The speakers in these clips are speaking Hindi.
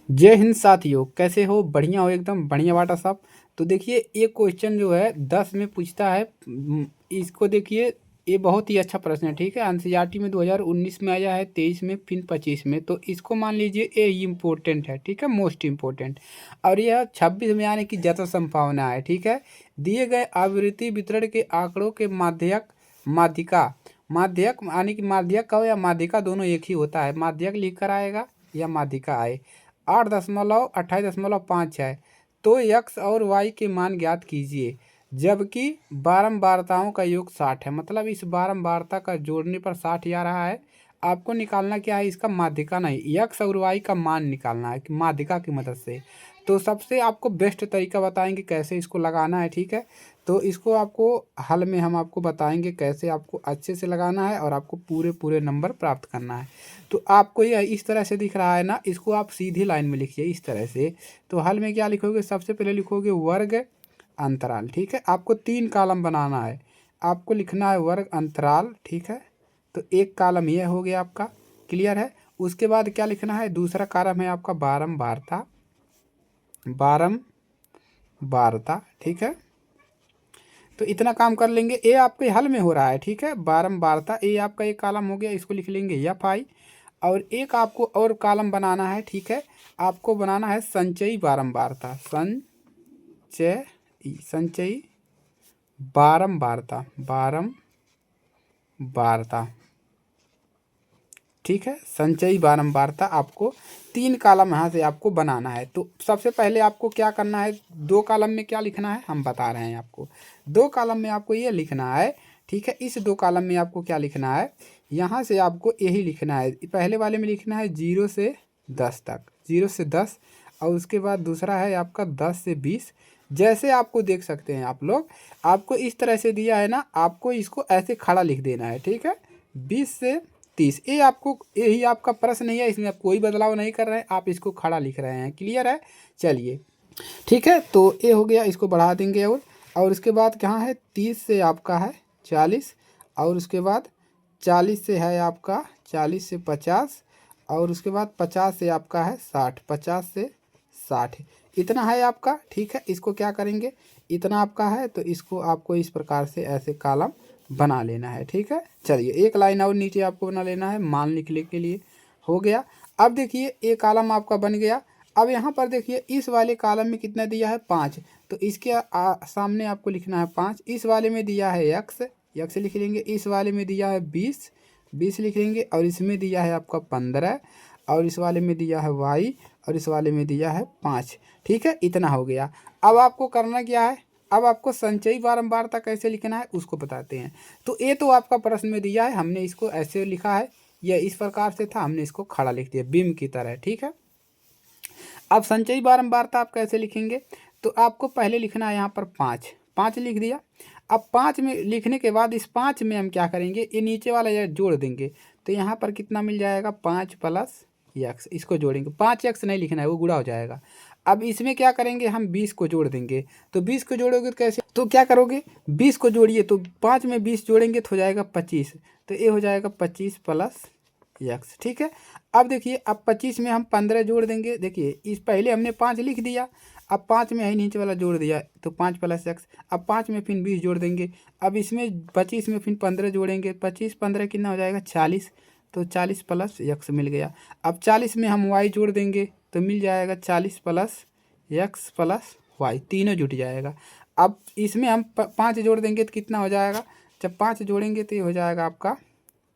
जय हिंद साथियों, कैसे हो? बढ़िया हो? एकदम बढ़िया बाटा साहब। तो देखिए, ये क्वेश्चन जो है 10 में पूछता है। इसको देखिए, ये बहुत ही अच्छा प्रश्न है। ठीक है, एनसीईआरटी में 2019 में आया है, 23 में, फिर 25 में। तो इसको मान लीजिए ये इम्पोर्टेंट है। ठीक है, मोस्ट इम्पोर्टेंट। और यह 26 में आने की ज़्यादा संभावना है। ठीक है, दिए गए आवृत्ति वितरण के आंकड़ों के माध्यका माध्यक यानी कि माध्यक का या माध्यिका दोनों एक ही होता है। माध्यक लिख कर आएगा या माध्यिका आए। 8.28.5 है। तो यक्स और वाई के मान ज्ञात कीजिए, जबकि बारंबारताओं का योग 60 है। मतलब इस बारंबारता का जोड़ने पर 60 आ रहा है। आपको निकालना क्या है? इसका माध्यिका नहीं, यक्स और वाई का मान निकालना है कि माध्यिका की मदद से। तो सबसे आपको बेस्ट तरीका बताएंगे कैसे इसको लगाना है। ठीक है, तो इसको आपको हल में हम आपको बताएंगे कैसे आपको अच्छे से लगाना है और आपको पूरे पूरे नंबर प्राप्त करना है। तो आपको ये इस तरह से दिख रहा है ना, इसको आप सीधी लाइन में लिखिए इस तरह से। तो हल में क्या लिखोगे? सबसे पहले लिखोगे वर्ग अंतराल। ठीक है, आपको 3 कॉलम बनाना है। आपको लिखना है वर्ग अंतराल। ठीक है, तो एक कॉलम ये हो गया आपका, क्लियर है। उसके बाद क्या लिखना है? दूसरा कॉलम है आपका बारंबारता। बारंबारता, ठीक है। तो इतना काम कर लेंगे, ये आपके हल में हो रहा है। ठीक है, बारंबारता, ये आपका एक कॉलम हो गया, इसको लिख लेंगे एफ आई। और एक आपको और कॉलम बनाना है। ठीक है, आपको बनाना है संचयी बारंबारता। संचयी बारंबारता। बारंबारता, ठीक है, संचयी बारंबारता आपको 3 कॉलम यहाँ से आपको बनाना है। तो सबसे पहले आपको क्या करना है? 2 कॉलम में क्या लिखना है हम बता रहे हैं आपको। 2 कॉलम में आपको ये लिखना है। ठीक है, इस 2 कॉलम में आपको क्या लिखना है? यहाँ से आपको यही लिखना है। पहले वाले में लिखना है 0 से 10 तक, 0 से 10। और उसके बाद दूसरा है आपका 10 से 20। जैसे आपको देख सकते हैं आप लोग, आपको इस तरह से दिया है ना, आपको इसको ऐसे खड़ा लिख देना है। ठीक है, 20 से 30। ये आपको, यही आपका प्रश्न नहीं है, इसमें आप कोई बदलाव नहीं कर रहे हैं, आप इसको खड़ा लिख रहे हैं। क्लियर है? चलिए, ठीक है, तो ये हो गया, इसको बढ़ा देंगे। और उसके बाद कहाँ है? 30 से आपका है 40। और उसके बाद 40 से है आपका 40 से 50। और उसके बाद 50 से आपका है 60। 50 से 60 इतना है आपका। ठीक है, इसको क्या करेंगे? इतना आपका है तो इसको आपको इस प्रकार से ऐसे कॉलम बना लेना है। ठीक है, चलिए एक लाइन और नीचे आपको बना लेना है मान लिखने के लिए। हो गया। अब देखिए, एक कॉलम आपका बन गया। अब यहाँ पर देखिए, इस वाले कॉलम में कितना दिया है? 5। तो इसके सामने आपको लिखना है 5। इस वाले में दिया है यक्स, यक्स लिख लेंगे। इस वाले में दिया है 20, 20 लिख लेंगे। और इसमें दिया है आपका 15। और इस वाले में दिया है वाई। और इस वाले में दिया है 5। ठीक है, इतना हो गया। अब आपको करना क्या है? अब आपको संचयी बारंबारता कैसे लिखना है उसको बताते हैं। तो ये तो आपका प्रश्न में दिया है, हमने इसको ऐसे लिखा है, यह इस प्रकार से था, हमने इसको खड़ा लिख दिया बीम की तरह। ठीक है, अब संचयी बारंबारता आप कैसे लिखेंगे? तो आपको पहले लिखना है यहाँ पर 5। 5 लिख दिया। अब 5 में लिखने के बाद इस 5 में हम क्या करेंगे? ये नीचे वाला यह जोड़ देंगे। तो यहाँ पर कितना मिल जाएगा? 5 प्लस यक्स, इसको जोड़ेंगे। 5 यक्स नहीं लिखना है, वो गुणा हो जाएगा। अब इसमें क्या करेंगे? हम 20 को जोड़ देंगे। तो 20 को जोड़ोगे तो कैसे? तो क्या करोगे? 20 को जोड़िए, तो 5 में 20 जोड़ेंगे तो हो जाएगा 25। तो ये हो जाएगा 25 प्लस यक्स। ठीक है, अब देखिए, अब 25 में हम 15 जोड़ देंगे। देखिए, इस पहले हमने 5 लिख दिया, अब 5 में है नीचे वाला जोड़ दिया, तो 5 प्लस एक्स। अब 5 में फिर 20 जोड़ देंगे। अब इसमें 25 में फिर 15 जोड़ेंगे। 25 15 कितना हो जाएगा? 40। तो 40 प्लस एक्स मिल गया। अब 40 में हम वाई जोड़ देंगे तो मिल जाएगा 40 प्लस एक्स प्लस वाई, तीनों जुट जाएगा। अब इसमें हम 5 जोड़ देंगे तो कितना हो जाएगा? जब 5 जोड़ेंगे तो ये हो जाएगा आपका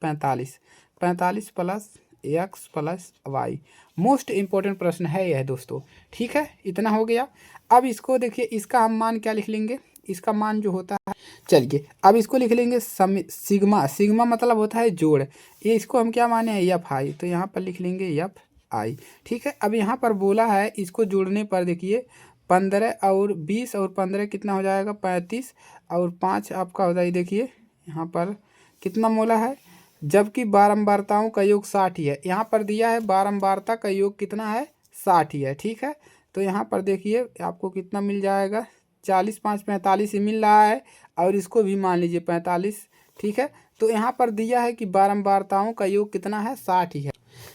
45। 45 plus X plus Y. Most important प्रश्न है यह दोस्तों। ठीक है, इतना हो गया। अब इसको देखिए, इसका हम मान क्या लिख लेंगे? इसका मान जो होता है, चलिए अब इसको लिख लेंगे सिग्मा। सिग्मा मतलब होता है जोड़। ये इसको हम क्या माने हैं? F I. तो यहाँ पर लिख लेंगे एफ आई। ठीक है, अब यहाँ पर बोला है इसको जोड़ने पर देखिए, 15 और 20 और 15 कितना हो जाएगा? 35। और 5 आपका हो जाए, देखिए यहाँ पर कितना मोला है? जबकि बारंबारताओं का योग 60 ही है। यहाँ पर दिया है बारंबारता का योग कितना है? 60 ही है। ठीक है, तो यहाँ पर देखिए आपको कितना मिल जाएगा? 40 5 45 ही मिल रहा है। और इसको भी मान लीजिए 45। ठीक है, तो यहाँ पर दिया है कि बारंबारताओं का योग कितना है? 60 ही है।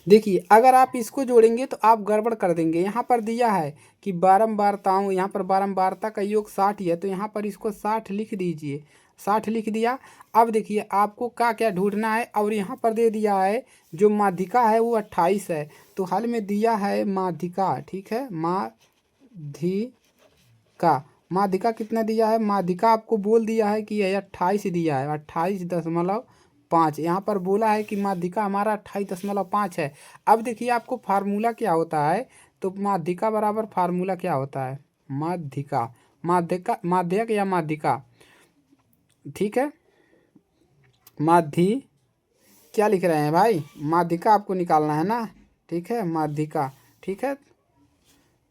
देखिए अगर आप इसको जोड़ेंगे तो आप गड़बड़ कर देंगे। यहाँ पर दिया है कि बारंबारताओं, यहाँ पर बारंबारता का योग 60 है, तो यहाँ पर इसको 60 लिख दीजिए। 60 लिख दिया। अब देखिए आपको क्या क्या ढूंढना है, और यहाँ पर दे दिया है जो माध्यिका है वो 28 है। तो हल में दिया है माध्यिका, ठीक है, माध्यिका कितना दिया है, माध्यिका आपको बोल दिया है कि यह 28 दिया है, 28.5। यहाँ पर बोला है कि माध्यिका हमारा 28.5 है। अब देखिए आपको फार्मूला क्या होता है, तो माध्यिका बराबर फार्मूला क्या होता है, माध्यिका, माध्यक या माध्यिका, ठीक है, क्या लिख रहे हैं भाई, माध्यिका आपको निकालना है ना, ठीक है, माध्यिका, ठीक है।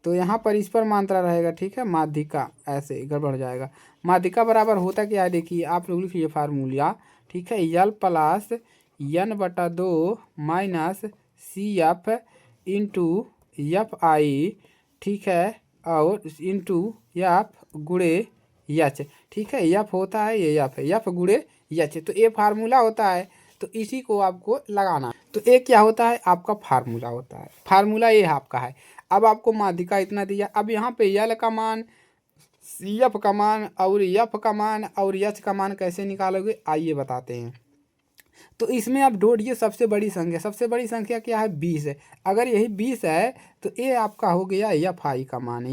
तो यहाँ पर इस पर मात्रा रहेगा, ठीक है, माध्यिका, ऐसे गड़बड़ हो जाएगा। माध्यिका बराबर होता क्या है, देखिए आप लोग लिख लीजिए फार्मूला, ठीक है, L plus n/2 minus CF into FI, ठीक है, और इंटू F गुणे H, ठीक है, F होता है ये F गुणे H, तो ये फार्मूला होता है। तो इसी को आपको लगाना है। तो ये क्या होता है, आपका फार्मूला होता है, फार्मूला ये आपका है। अब आपको माध्यिका इतना दिया। अब यहाँ पे यल का मान, CF का मान और F का मान और H का मान कैसे निकालोगे, आइए बताते हैं। तो इसमें आप ढूंढिए सबसे बड़ी संख्या। सबसे बड़ी संख्या क्या है, 20 है। अगर यही 20 है तो ये आपका हो गया FI का मान,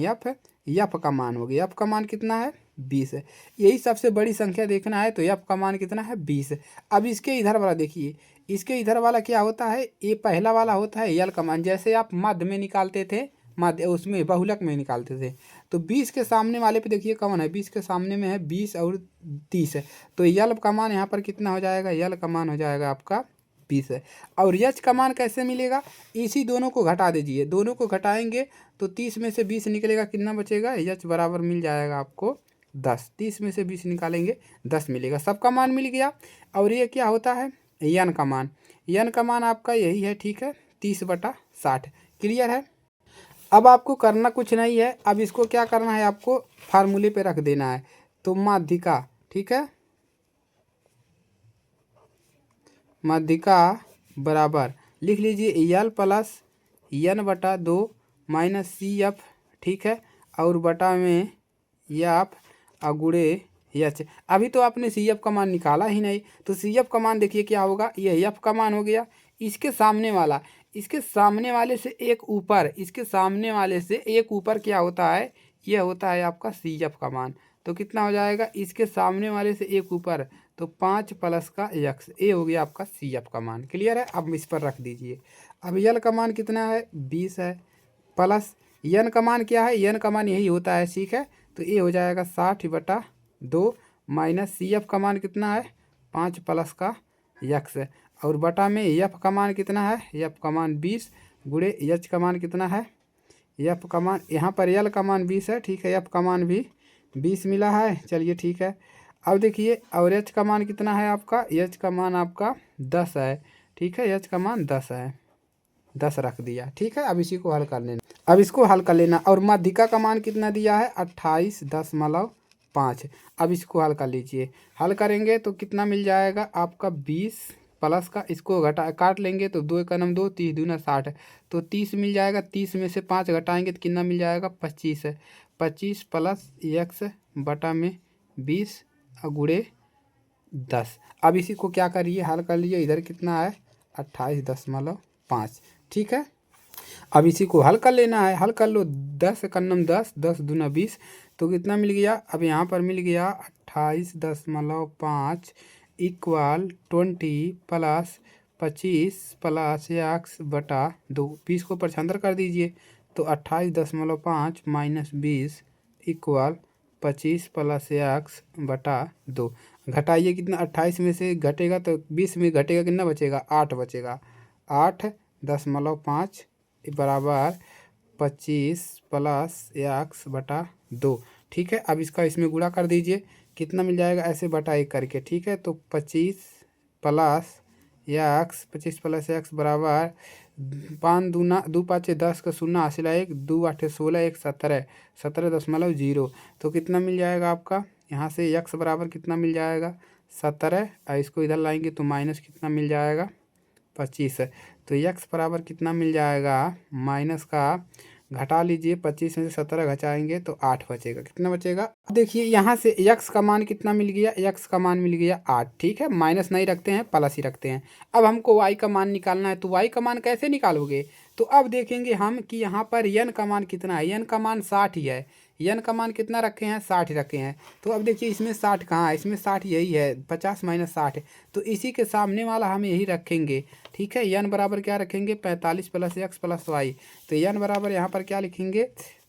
F का मान हो गया। F का मान कितना है, 20 है। यही सबसे बड़ी संख्या देखना है, तो F का मान कितना है, 20 है। अब इसके इधर वाला देखिए, इसके इधर वाला क्या होता है, ये पहला वाला होता है यल का मान, जैसे आप मध्य में निकालते थे, मध्य उसमें बहुलक में निकालते थे। तो 20 के सामने वाले पे देखिए कौन है, 20 के सामने में है 20 और 30 है। तो यल का मान यहाँ पर कितना हो जाएगा, यल का मान हो जाएगा आपका 20 है। और यच का मान कैसे मिलेगा, इसी दोनों को घटा दीजिए, दोनों को घटाएंगे तो 30 में से 20 निकलेगा, कितना बचेगा, यच बराबर मिल जाएगा आपको 10। 30 में से 20 निकालेंगे 10 मिलेगा, सबका मान मिल गया। और ये क्या होता है, यन का मान, यन का मान आपका यही है, ठीक है, 30/60। क्लियर है। अब आपको करना कुछ नहीं है, अब इसको क्या करना है, आपको फार्मूले पे रख देना है। तो माध्यिका, ठीक है, माध्यिका बराबर लिख लीजिए यल प्लस n/2 माइनस CF, ठीक है, और बटा में F गुणे H। अभी तो आपने CF का मान निकाला ही नहीं, तो CF का मान देखिए क्या होगा, ये F का मान हो गया। इसके सामने वाला, इसके सामने वाले से एक ऊपर, इसके सामने वाले से एक ऊपर क्या होता है, यह होता है आपका CF का मान। तो कितना हो जाएगा, इसके सामने वाले से एक ऊपर, तो 5 प्लस का x, ये हो गया आपका CF का मान। क्लियर है। अब इस पर रख दीजिए। अब यल का मान कितना है, 20 है, प्लस यन का मान क्या है, यन का मान यही होता है, ठीक है, तो ये हो जाएगा 60/2 माइनस CF का मान कितना है, 5 प्लस का x है, और बटा में F का मान कितना है, F का मान 20 गुणे H का मान कितना है, F का मान, यहाँ पर यल का मान 20 है, ठीक है, F का मान भी 20 मिला है। चलिए ठीक है। अब देखिए और H का मान कितना है आपका, H का मान आपका 10 है, ठीक है, H का मान 10 है, 10 रख दिया, ठीक है। अब इसी को हल कर लेना, अब इसको हल कर लेना। और माध्यिका का मान कितना दिया है, 28.5। अब इसको हल कर लीजिए, हल करेंगे तो कितना मिल जाएगा आपका 20 प्लस का, इसको घटा काट लेंगे तो 2 का 2, 30 दूना 60, तो 30 मिल जाएगा। 30 में से 5 घटाएंगे तो कितना मिल जाएगा, 25 है। 25 प्लस x बटा में 20 गुणे 10। अब इसी को क्या करिए, हल कर लीजिए। इधर कितना है, 28.5, ठीक है। अब इसी को हल कर लेना है, हल कर लो। 10 का 10, 10 दूना 20, तो कितना मिल गया, अब यहाँ पर मिल गया 28.5 इक्वल 20 प्लस 25 प्लस x बटा 2। 20 को परछंदर कर दीजिए, तो 28.5 माइनस 20 इक्वल 25 प्लस x बटा 2। घटाइए कितना, 28 में से घटेगा तो 20 में घटेगा, कितना बचेगा, 8 बचेगा। 8.5 बराबर 25 प्लस x बटा 2, ठीक है। अब इसका इसमें गुणा कर दीजिए, कितना मिल जाएगा, ऐसे बटा 1 करके, ठीक है। तो 25 प्लस x बराबर 5 दूना 2 5 10 का 0 हासिल 1 2 8 16 1 17 17.0। तो कितना मिल जाएगा आपका, यहाँ से x बराबर कितना मिल जाएगा, 17। और इसको इधर लाएंगे तो माइनस कितना मिल जाएगा, 25 है। तो यक्स बराबर कितना मिल जाएगा, माइनस का घटा लीजिए, 25 में से 17 घटाएंगे तो 8 बचेगा। कितना बचेगा, अब देखिए यहाँ से यक्स का मान कितना मिल गया, यक्स का मान मिल गया 8। ठीक है, माइनस नहीं रखते हैं, प्लस ही रखते हैं। अब हमको वाई का मान निकालना है, तो वाई का मान कैसे निकालोगे, तो अब देखेंगे हम कि यहाँ पर यन का मान कितना है, यन का मान 60 ही है। यन का मान कितना रखे हैं, 60 रखे हैं। तो अब देखिए इसमें 60 कहाँ है, इसमें 60 यही है, 50 माइनस 60, तो इसी के सामने वाला हम यही रखेंगे। ठीक है, यन बराबर क्या रखेंगे, 45 प्लस एक्स प्लस वाई। तो यन बराबर यहाँ पर क्या लिखेंगे,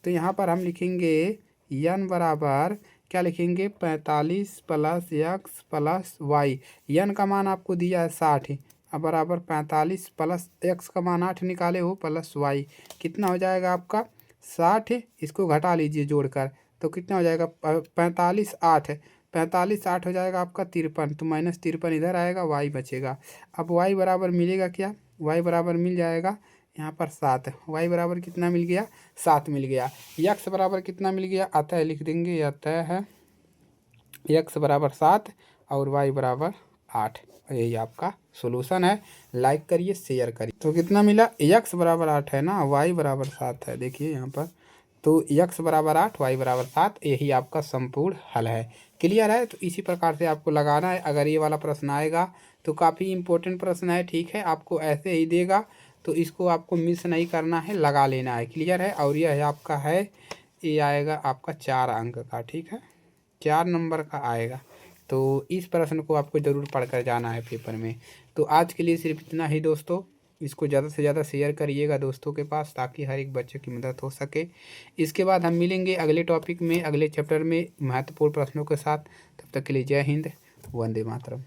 तो यहाँ पर हम लिखेंगे यन बराबर क्या लिखेंगे, 45 प्लस एक्स प्लस वाई। यन का मान आपको दिया है 60, अब बराबर 45 प्लस एक्स का मान 8 निकाले हो प्लस वाई, कितना हो जाएगा आपका 60। इसको घटा लीजिए जोड़कर, तो कितना हो जाएगा 45 8, 45 8 हो जाएगा आपका 53, तो माइनस 53 इधर आएगा, वाई बचेगा। अब वाई बराबर मिलेगा क्या, वाई बराबर मिल जाएगा यहाँ पर 7। वाई बराबर कितना मिल गया, 7 मिल गया। यक्स बराबर कितना मिल गया, आता है लिख देंगे, आता है यक्स बराबर 7 और वाई बराबर 8। यही आपका सोल्यूशन है। लाइक करिए, शेयर करिए। तो कितना मिला, यक्स बराबर 8 है ना, वाई बराबर 7 है, देखिए यहाँ पर। तो यक्स बराबर 8, वाई बराबर 7, यही आपका संपूर्ण हल है। क्लियर है, तो इसी प्रकार से आपको लगाना है। अगर ये वाला प्रश्न आएगा तो काफ़ी इंपॉर्टेंट प्रश्न है। ठीक है, आपको ऐसे ही देगा, तो इसको आपको मिस नहीं करना है, लगा लेना है। क्लियर है, और यह आपका है, ये आएगा आपका 4 अंक का। ठीक है, 4 नंबर का आएगा। तो इस प्रश्न को आपको ज़रूर पढ़कर जाना है पेपर में। तो आज के लिए सिर्फ इतना ही दोस्तों। इसको ज़्यादा से ज़्यादा शेयर करिएगा दोस्तों के पास, ताकि हर एक बच्चे की मदद हो सके। इसके बाद हम मिलेंगे अगले टॉपिक में, अगले चैप्टर में महत्वपूर्ण प्रश्नों के साथ। तब तक के लिए जय हिंद, वंदे मातरम।